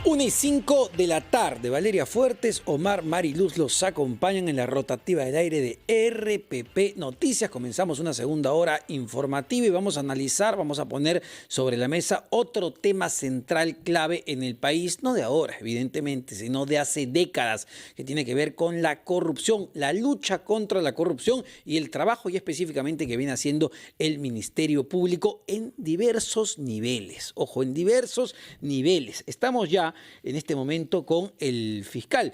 1:05 de la tarde. Valeria Fuertes, Omar, Mariluz los acompañan en la rotativa del aire de RPP Noticias. Comenzamos una segunda hora informativa y vamos a analizar, vamos a poner sobre la mesa otro tema central clave en el país, no de ahora, evidentemente, sino de hace décadas, que tiene que ver con la corrupción, la lucha contra la corrupción y el trabajo y específicamente que viene haciendo el Ministerio Público en diversos niveles. Ojo, en diversos niveles. Estamos ya en este momento con el fiscal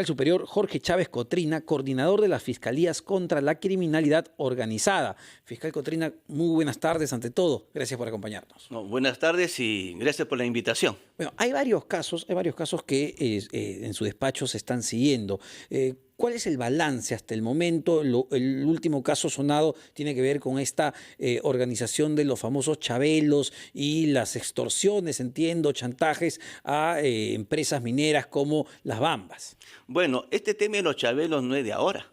superior Jorge Chávez Cotrina, coordinador de las Fiscalías contra la Criminalidad Organizada. Fiscal Cotrina, muy buenas tardes ante todo. Gracias por acompañarnos. No, buenas tardes y gracias por la invitación. Bueno, hay varios casos que en su despacho se están siguiendo. ¿Cuál es el balance hasta el momento? El último caso sonado tiene que ver con esta organización de los famosos chabelos y las extorsiones, entiendo, chantajes a empresas mineras como las Bambas. Bueno, este tema de los chabelos no es de ahora.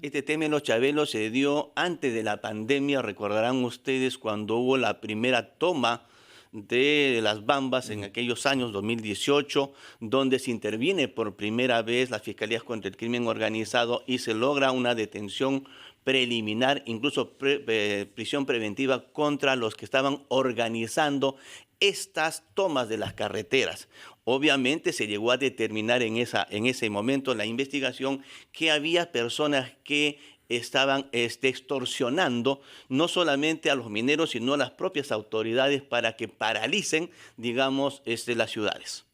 Este tema de los chabelos se dio antes de la pandemia. Recordarán ustedes cuando hubo la primera toma de las Bambas en aquellos años, 2018, donde se interviene por primera vez las Fiscalías contra el Crimen Organizado y se logra una detención preliminar, incluso prisión preventiva contra los que estaban organizando estas tomas de las carreteras. Obviamente se llegó a determinar en ese momento la investigación que había personas que estaban extorsionando no solamente a los mineros, sino a las propias autoridades para que paralicen, digamos, las ciudades.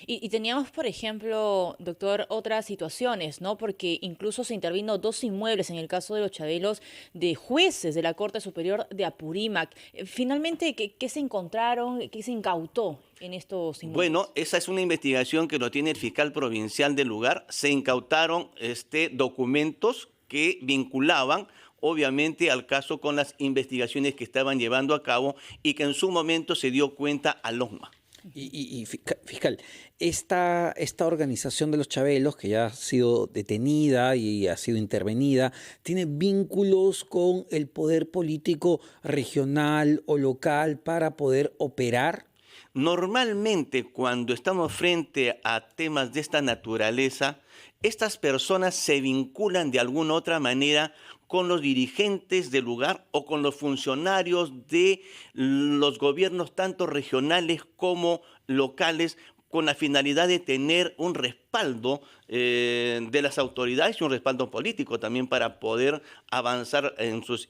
Y teníamos, por ejemplo, doctor, otras situaciones, ¿no? Porque incluso se intervino 2 inmuebles en el caso de los chabelos de jueces de la Corte Superior de Apurímac. Finalmente, ¿qué se encontraron, qué se incautó en estos inmuebles? Bueno, esa es una investigación que lo tiene el fiscal provincial del lugar. Se incautaron documentos que vinculaban obviamente al caso con las investigaciones que estaban llevando a cabo y que en su momento se dio cuenta a LOGMA. Fiscal, esta organización de los chabelos, que ya ha sido detenida y ha sido intervenida, ¿tiene vínculos con el poder político regional o local para poder operar? Normalmente, cuando estamos frente a temas de esta naturaleza, estas personas se vinculan de alguna otra manera con los dirigentes del lugar o con los funcionarios de los gobiernos tanto regionales como locales, con la finalidad de tener un respaldo de las autoridades y un respaldo político también para poder avanzar en sus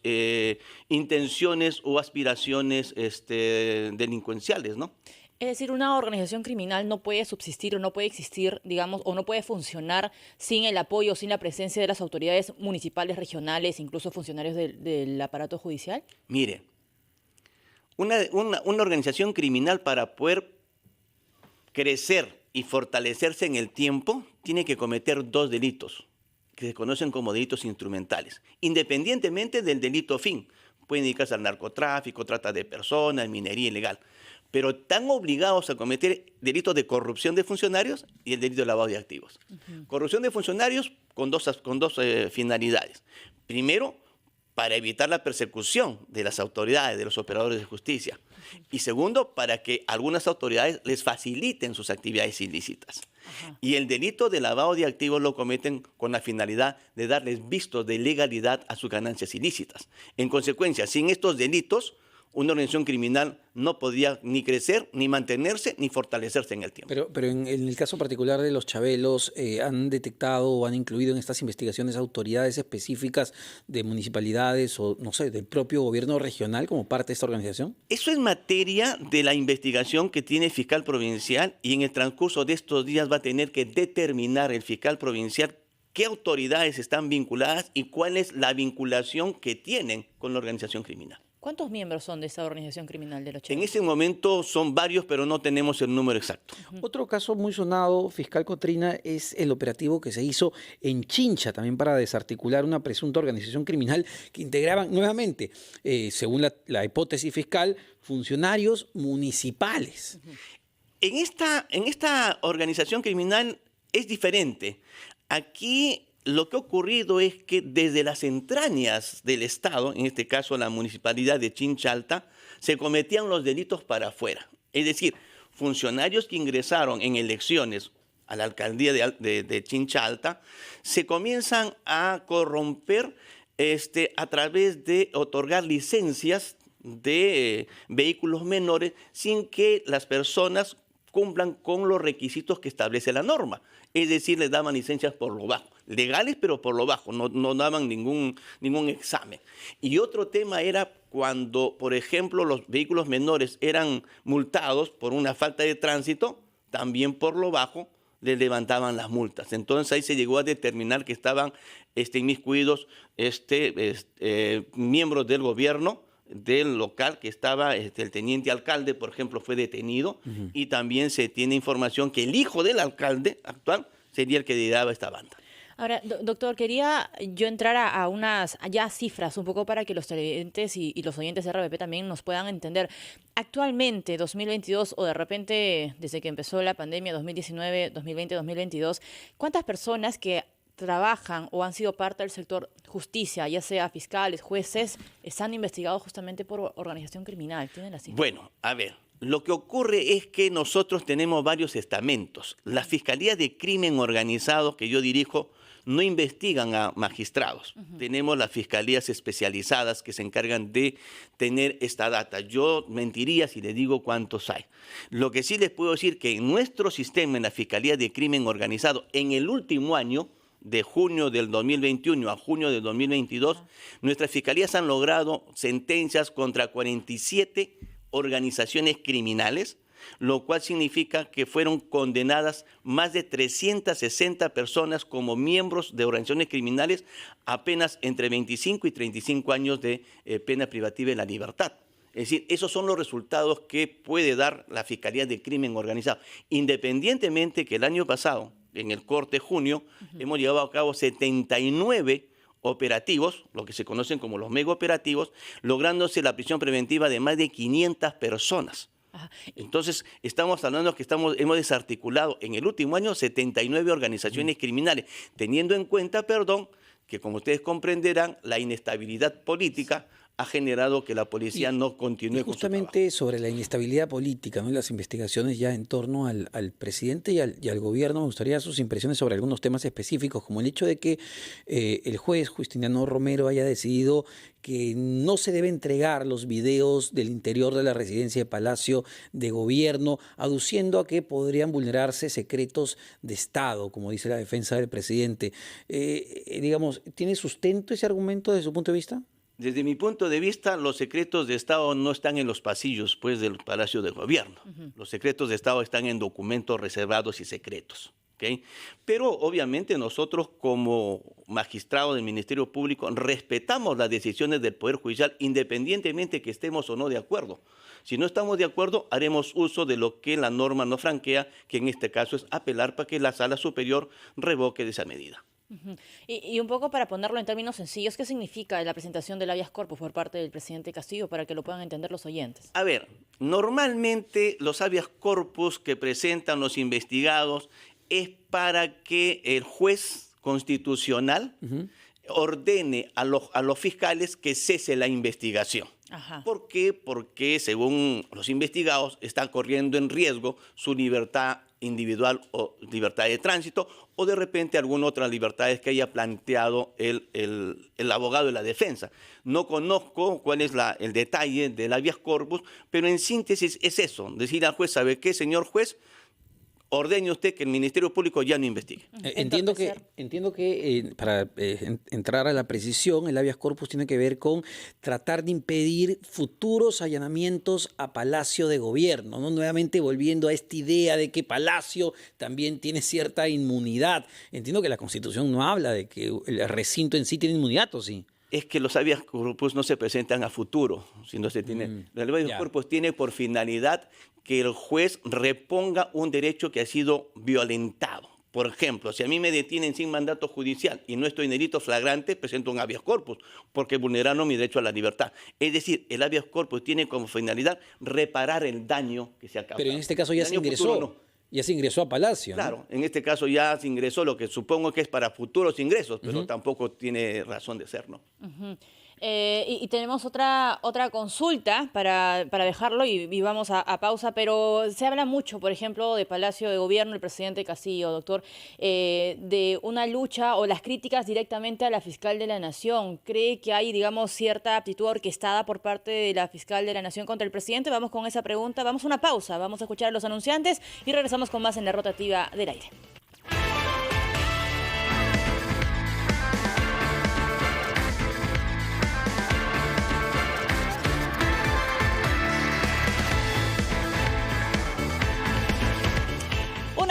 intenciones o aspiraciones delincuenciales, ¿no? Es decir, una organización criminal no puede subsistir o no puede existir, digamos, o no puede funcionar sin el apoyo, sin la presencia de las autoridades municipales, regionales, incluso funcionarios del aparato judicial. Mire, una organización criminal para poder crecer y fortalecerse en el tiempo tiene que cometer 2 delitos que se conocen como delitos instrumentales, independientemente del delito fin. Pueden dedicarse al narcotráfico, trata de personas, minería ilegal, pero están obligados a cometer delitos de corrupción de funcionarios y el delito de lavado de activos. Corrupción de funcionarios con dos finalidades. Primero, para evitar la persecución de las autoridades, de los operadores de justicia. Y segundo, para que algunas autoridades les faciliten sus actividades ilícitas. Y el delito de lavado de activos lo cometen con la finalidad de darles vistos de legalidad a sus ganancias ilícitas. En consecuencia, sin estos delitos, una organización criminal no podía ni crecer, ni mantenerse, ni fortalecerse en el tiempo. Pero en el caso particular de los chabelos, ¿han detectado o han incluido en estas investigaciones autoridades específicas de municipalidades o, no sé, del propio gobierno regional como parte de esta organización? Eso es materia de la investigación que tiene el fiscal provincial y en el transcurso de estos días va a tener que determinar el fiscal provincial qué autoridades están vinculadas y cuál es la vinculación que tienen con la organización criminal. ¿Cuántos miembros son de esa organización criminal de los chabelos? En ese momento son varios, pero no tenemos el número exacto. Otro caso muy sonado, fiscal Cotrina, es el operativo que se hizo en Chincha, también para desarticular una presunta organización criminal que integraban nuevamente, según la hipótesis fiscal, funcionarios municipales. En esta organización criminal es diferente. Aquí lo que ha ocurrido es que desde las entrañas del Estado, en este caso la municipalidad de Chincha Alta, se cometían los delitos para afuera. Es decir, funcionarios que ingresaron en elecciones a la alcaldía de Chincha Alta se comienzan a corromper a través de otorgar licencias de vehículos menores sin que las personas cumplan con los requisitos que establece la norma. Es decir, les daban licencias por lo bajo, legales pero por lo bajo, no daban ningún examen. Y otro tema era cuando, por ejemplo, los vehículos menores eran multados por una falta de tránsito, también por lo bajo les levantaban las multas. Entonces ahí se llegó a determinar que estaban inmiscuidos miembros del gobierno del local que estaba, el teniente alcalde, por ejemplo, fue detenido, y también se tiene información que el hijo del alcalde actual sería el que lideraba esta banda. Ahora, doctor, quería yo entrar a unas ya cifras un poco para que los televidentes y los oyentes de RPP también nos puedan entender. Actualmente, 2022 o de repente desde que empezó la pandemia, 2019, 2020, 2022, ¿cuántas personas que trabajan o han sido parte del sector justicia, ya sea fiscales, jueces, están investigados justamente por organización criminal? ¿Tienen la cifra? Bueno, a ver, lo que ocurre es que nosotros tenemos varios estamentos. La Fiscalía de Crimen Organizado que yo dirijo no investigan a magistrados. Tenemos las fiscalías especializadas que se encargan de tener esta data. Yo mentiría si les digo cuántos hay. Lo que sí les puedo decir que en nuestro sistema, en la Fiscalía de Crimen Organizado, en el último año, de junio del 2021 a junio del 2022, nuestras fiscalías han logrado sentencias contra 47 organizaciones criminales, lo cual significa que fueron condenadas más de 360 personas como miembros de organizaciones criminales, apenas entre 25 y 35 años de pena privativa de la libertad. Es decir, esos son los resultados que puede dar la Fiscalía de Crimen Organizado. Independientemente que el año pasado, en el corte junio, hemos llevado a cabo 79 operativos, lo que se conocen como los mega operativos, lográndose la prisión preventiva de más de 500 personas. Ajá. Entonces, estamos hablando que hemos desarticulado en el último año 79 organizaciones criminales, teniendo en cuenta, que como ustedes comprenderán, la inestabilidad política ha generado que la policía no continúe con su trabajo. Justamente sobre la inestabilidad política, ¿no? Y las investigaciones ya en torno al presidente y al gobierno, me gustaría sus impresiones sobre algunos temas específicos, como el hecho de que el juez Justiniano Romero haya decidido que no se debe entregar los videos del interior de la residencia de Palacio de Gobierno, aduciendo a que podrían vulnerarse secretos de Estado, como dice la defensa del presidente. Digamos, ¿tiene sustento ese argumento desde su punto de vista? Desde mi punto de vista, los secretos de Estado no están en los pasillos, pues, del Palacio de Gobierno. Los secretos de Estado están en documentos reservados y secretos. ¿Okay? Pero obviamente nosotros como magistrados del Ministerio Público respetamos las decisiones del Poder Judicial independientemente que estemos o no de acuerdo. Si no estamos de acuerdo, haremos uso de lo que la norma nos franquea, que en este caso es apelar para que la Sala Superior revoque de esa medida. Y un poco para ponerlo en términos sencillos, ¿qué significa la presentación del habeas corpus por parte del presidente Castillo para que lo puedan entender los oyentes? A ver, normalmente los habeas corpus que presentan los investigados es para que el juez constitucional ordene a los fiscales que cese la investigación. Ajá. ¿Por qué? Porque según los investigados están corriendo en riesgo su libertad individual o libertad de tránsito o de repente alguna otra libertades que haya planteado el abogado de la defensa. No conozco cuál es el detalle del habeas corpus, pero en síntesis es eso, decir al juez, ¿sabe qué, señor juez? Ordene usted que el Ministerio Público ya no investigue. Entiendo que para entrar a la precisión, el habeas corpus tiene que ver con tratar de impedir futuros allanamientos a Palacio de Gobierno, ¿no? Nuevamente volviendo a esta idea de que Palacio también tiene cierta inmunidad. Entiendo que la Constitución no habla de que el recinto en sí tiene inmunidad, ¿o sí? Es que los habeas corpus no se presentan a futuro, sino se tiene. El habeas corpus tiene por finalidad que el juez reponga un derecho que ha sido violentado. Por ejemplo, si a mí me detienen sin mandato judicial y no estoy en delito flagrante, presento un habeas corpus porque vulneraron mi derecho a la libertad. Es decir, el habeas corpus tiene como finalidad reparar el daño que se ha causado. Pero en este caso ya se ingresó. Ya se ingresó a Palacio, ¿no? Claro, en este caso ya se ingresó, lo que supongo que es para futuros ingresos, pero tampoco tiene razón de ser, ¿no? Y tenemos otra consulta para dejarlo y vamos a pausa, pero se habla mucho, por ejemplo, de Palacio de Gobierno, el presidente Castillo, doctor, de una lucha o las críticas directamente a la fiscal de la Nación. ¿Cree que hay, digamos, cierta actitud orquestada por parte de la fiscal de la Nación contra el presidente? Vamos con esa pregunta, vamos a una pausa, vamos a escuchar a los anunciantes y regresamos con más en la rotativa del aire.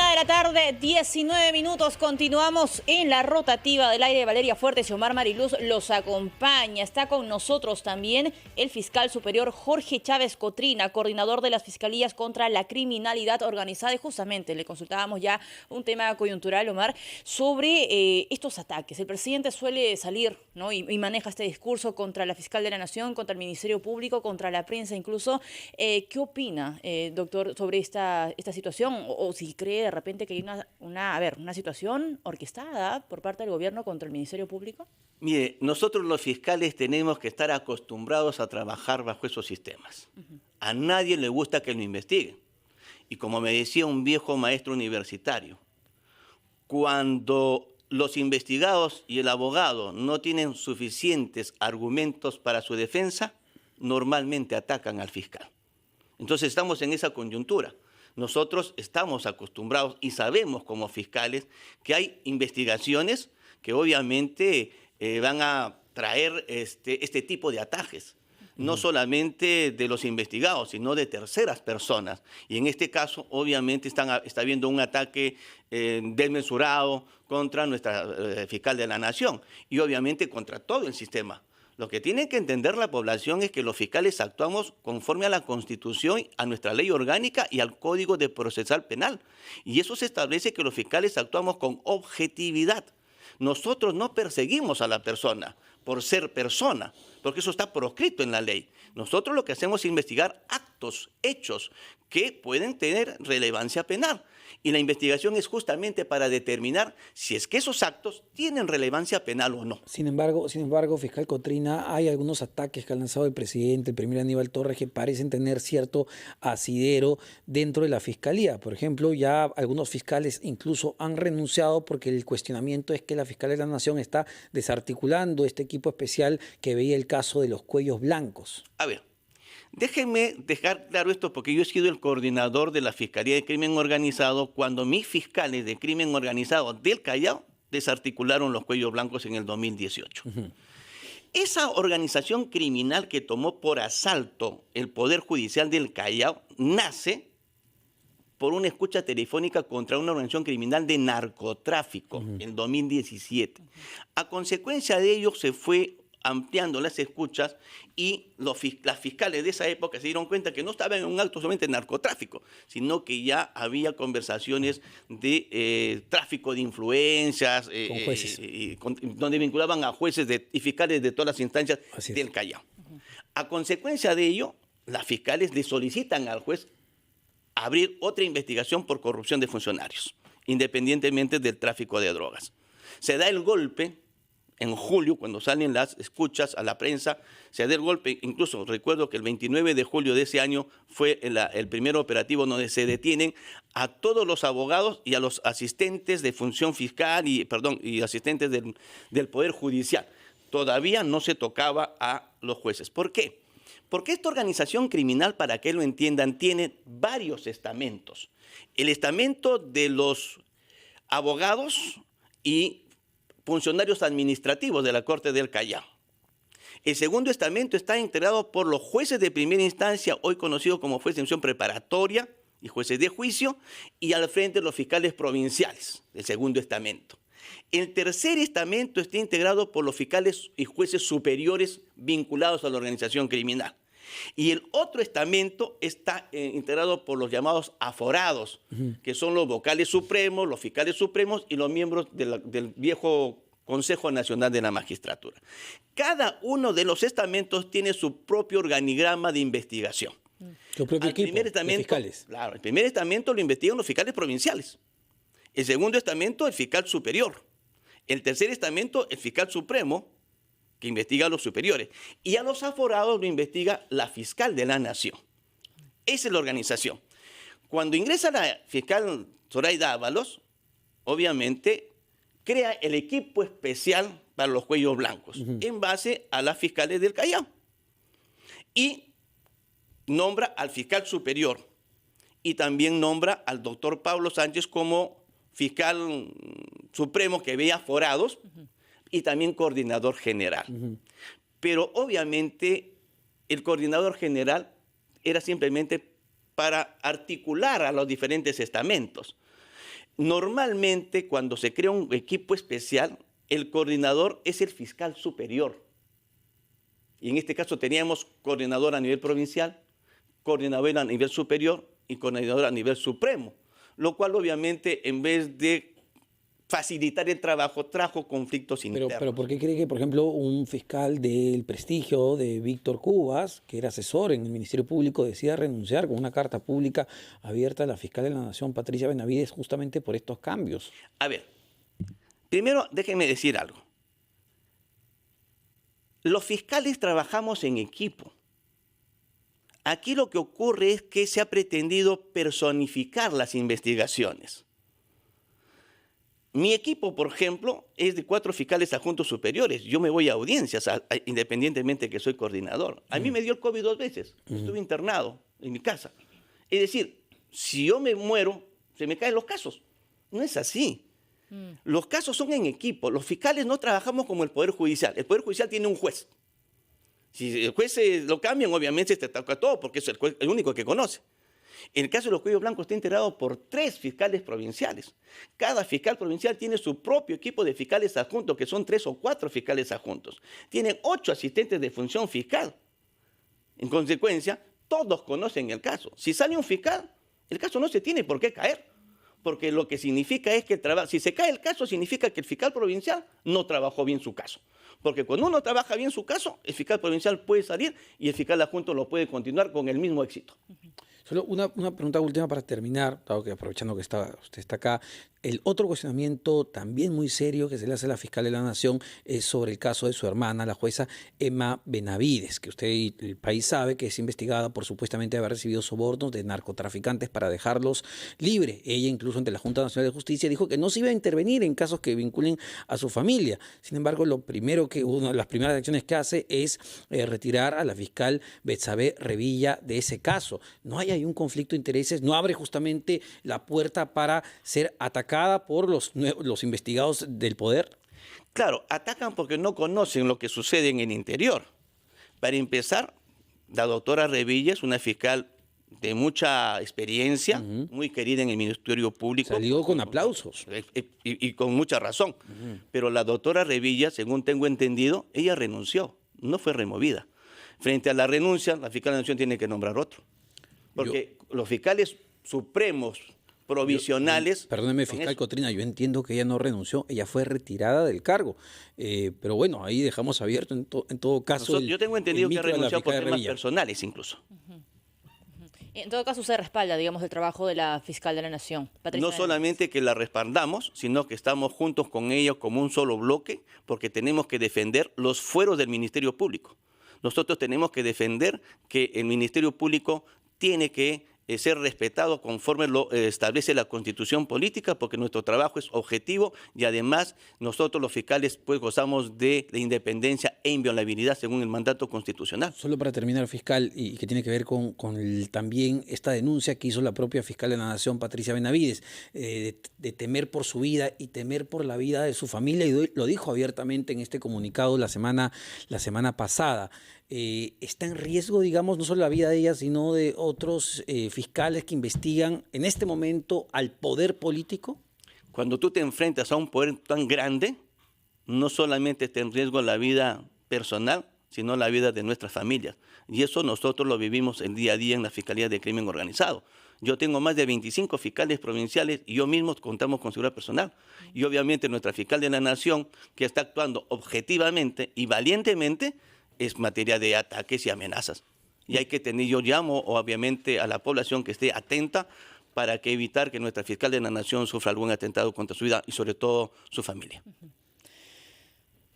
De la tarde, 19 minutos. Continuamos en la rotativa del aire. Valeria Fuertes y Omar Mariluz los acompaña. Está con nosotros también el fiscal superior Jorge Chávez Cotrina, coordinador de las Fiscalías contra la Criminalidad Organizada. Y justamente le consultábamos ya un tema coyuntural, Omar, sobre estos ataques. El presidente suele salir, ¿no? y maneja este discurso contra la fiscal de la Nación, contra el Ministerio Público, contra la prensa incluso. ¿Qué opina, doctor, sobre esta situación? O si cree de repente que hay una situación orquestada por parte del gobierno contra el Ministerio Público? Mire, nosotros los fiscales tenemos que estar acostumbrados a trabajar bajo esos sistemas. A nadie le gusta que lo investiguen. Y como me decía un viejo maestro universitario, cuando los investigados y el abogado no tienen suficientes argumentos para su defensa, normalmente atacan al fiscal. Entonces estamos en esa coyuntura. Nosotros estamos acostumbrados y sabemos como fiscales que hay investigaciones que obviamente van a traer este tipo de ataques, no solamente de los investigados, sino de terceras personas. Y en este caso, obviamente, está habiendo un ataque desmesurado contra nuestra fiscal de la Nación y obviamente contra todo el sistema. Lo que tiene que entender la población es que los fiscales actuamos conforme a la Constitución, a nuestra ley orgánica y al Código de Procesal Penal. Y eso se establece que los fiscales actuamos con objetividad. Nosotros no perseguimos a la persona por ser persona, porque eso está proscrito en la ley. Nosotros lo que hacemos es investigar actos, hechos que pueden tener relevancia penal. Y la investigación es justamente para determinar si es que esos actos tienen relevancia penal o no. Sin embargo, fiscal Cotrina, hay algunos ataques que ha lanzado el presidente, el primer Aníbal Torres, que parecen tener cierto asidero dentro de la fiscalía. Por ejemplo, ya algunos fiscales incluso han renunciado porque el cuestionamiento es que la fiscal de la Nación está desarticulando este equipo especial que veía el caso de los cuellos blancos. A ver. Déjenme dejar claro esto porque yo he sido el coordinador de la Fiscalía de Crimen Organizado cuando mis fiscales de crimen organizado del Callao desarticularon los cuellos blancos en el 2018. Esa organización criminal que tomó por asalto el Poder Judicial del Callao nace por una escucha telefónica contra una organización criminal de narcotráfico en 2017. A consecuencia de ello se fue ampliando las escuchas y las fiscales de esa época se dieron cuenta que no estaban en un acto solamente de narcotráfico, sino que ya había conversaciones de tráfico de influencias, con jueces. Donde vinculaban a jueces y fiscales de todas las instancias del Callao. A consecuencia de ello, las fiscales le solicitan al juez abrir otra investigación por corrupción de funcionarios, independientemente del tráfico de drogas. Se da el golpe en julio, cuando salen las escuchas a la prensa, se da el golpe. Incluso recuerdo que el 29 de julio de ese año fue el primer operativo donde se detienen a todos los abogados y a los asistentes de función fiscal y asistentes del Poder Judicial. Todavía no se tocaba a los jueces. ¿Por qué? Porque esta organización criminal, para que lo entiendan, tiene varios estamentos. El estamento de los abogados y funcionarios administrativos de la Corte del Callao. El segundo estamento está integrado por los jueces de primera instancia, hoy conocidos como jueces de instrucción preparatoria y jueces de juicio, y al frente los fiscales provinciales, el segundo estamento. El tercer estamento está integrado por los fiscales y jueces superiores vinculados a la organización criminal. Y el otro estamento está integrado por los llamados aforados, que son los vocales supremos, los fiscales supremos y los miembros del viejo Consejo Nacional de la Magistratura. Cada uno de los estamentos tiene su propio organigrama de investigación. Su propio equipo de fiscales. Claro, el primer estamento lo investigan los fiscales provinciales. El segundo estamento, el fiscal superior. El tercer estamento, el fiscal supremo. que investiga a los superiores. Y a los aforados lo investiga la fiscal de la Nación. Esa es la organización. Cuando ingresa la fiscal Zoraida Ábalos, obviamente crea el equipo especial para los cuellos blancos, en base a las fiscales del Callao. Y nombra al fiscal superior y también nombra al doctor Pablo Sánchez como fiscal supremo que veía aforados y también coordinador general. Pero obviamente el coordinador general era simplemente para articular a los diferentes estamentos. Normalmente cuando se crea un equipo especial, el coordinador es el fiscal superior. Y en este caso teníamos coordinador a nivel provincial, coordinador a nivel superior y coordinador a nivel supremo, lo cual obviamente en vez de facilitar el trabajo trajo conflictos internos. Pero ¿por qué cree que, por ejemplo, un fiscal del prestigio de Víctor Cubas, que era asesor en el Ministerio Público, decida renunciar con una carta pública abierta a la fiscal de la Nación, Patricia Benavides, justamente por estos cambios? A ver, primero déjenme decir algo. Los fiscales trabajamos en equipo. Aquí lo que ocurre es que se ha pretendido personificar las investigaciones. Mi equipo, por ejemplo, es de 4 fiscales adjuntos superiores. Yo me voy a audiencias, independientemente de que soy coordinador. A mí me dio el COVID 2 veces. Estuve internado en mi casa. Es decir, si yo me muero, se me caen los casos. No es así. Los casos son en equipo. Los fiscales no trabajamos como el Poder Judicial. El Poder Judicial tiene un juez. Si el juez lo cambian, obviamente se toca todo porque es el único que conoce. En el caso de los cuellos blancos está integrado por 3 fiscales provinciales. Cada fiscal provincial tiene su propio equipo de fiscales adjuntos, que son 3 o 4 fiscales adjuntos. Tienen 8 asistentes de función fiscal. En consecuencia, todos conocen el caso. Si sale un fiscal, el caso no se tiene por qué caer. Porque lo que significa es que si se cae el caso, significa que el fiscal provincial no trabajó bien su caso. Porque cuando uno trabaja bien su caso, el fiscal provincial puede salir y el fiscal adjunto lo puede continuar con el mismo éxito. Solo una pregunta última para terminar, dado que aprovechando que usted está acá. El otro cuestionamiento también muy serio que se le hace a la fiscal de la Nación es sobre el caso de su hermana, la jueza Emma Benavides, que usted y el país sabe que es investigada por supuestamente haber recibido sobornos de narcotraficantes para dejarlos libres. Ella incluso ante la Junta Nacional de Justicia dijo que no se iba a intervenir en casos que vinculen a su familia. Sin embargo, una de las primeras acciones que hace es retirar a la fiscal Betsabé Revilla de ese caso. No hay ahí un conflicto de intereses, no abre justamente la puerta para ser atacada por los investigados del poder. Claro, atacan porque no conocen lo que sucede en el interior. Para empezar, la doctora Revilla es una fiscal de mucha experiencia, muy querida en el Ministerio Público. Salió con aplausos. Y con mucha razón. Pero la doctora Revilla, según tengo entendido, ella renunció, no fue removida. Frente a la renuncia, la fiscal de la Nación tiene que nombrar otro. Porque los fiscales supremos provisionales... Perdóneme, fiscal Cotrina, yo entiendo que ella no renunció, ella fue retirada del cargo. Pero bueno, ahí dejamos abierto en todo caso. Yo tengo entendido que ha renunciado por temas personales incluso. En todo caso, se respalda, digamos, el trabajo de la fiscal de la Nación, Patricia No solamente que la respaldamos, sino que estamos juntos con ella como un solo bloque, porque tenemos que defender los fueros del Ministerio Público. Nosotros tenemos que defender que el Ministerio Público tiene que ser respetado conforme lo establece la Constitución Política, porque nuestro trabajo es objetivo y además nosotros los fiscales pues gozamos de independencia e inviolabilidad según el mandato constitucional. Solo para terminar, fiscal, y que tiene que ver con también esta denuncia que hizo la propia fiscal de la Nación, Patricia Benavides, de temer por su vida y temer por la vida de su familia, y lo dijo abiertamente en este comunicado la semana pasada. ¿Está en riesgo, digamos, no solo la vida de ella, sino de otros fiscales que investigan en este momento al poder político? Cuando tú te enfrentas a un poder tan grande, no solamente está en riesgo la vida personal, sino la vida de nuestras familias. Y eso nosotros lo vivimos el día a día en la Fiscalía de Crimen Organizado. Yo tengo más de 25 fiscales provinciales y yo mismo contamos con seguridad personal. Y obviamente nuestra fiscal de la Nación, que está actuando objetivamente y valientemente, es materia de ataques y amenazas. Y hay que tener, yo llamo obviamente a la población que esté atenta para que evitar que nuestra fiscal de la Nación sufra algún atentado contra su vida y sobre todo su familia.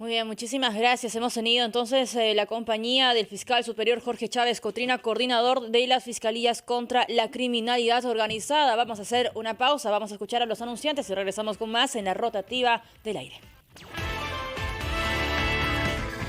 Muy bien, muchísimas gracias. Hemos tenido entonces la compañía del fiscal superior Jorge Chávez Cotrina, coordinador de las Fiscalías contra la Criminalidad Organizada. Vamos a hacer una pausa, vamos a escuchar a los anunciantes y regresamos con más en la rotativa del aire.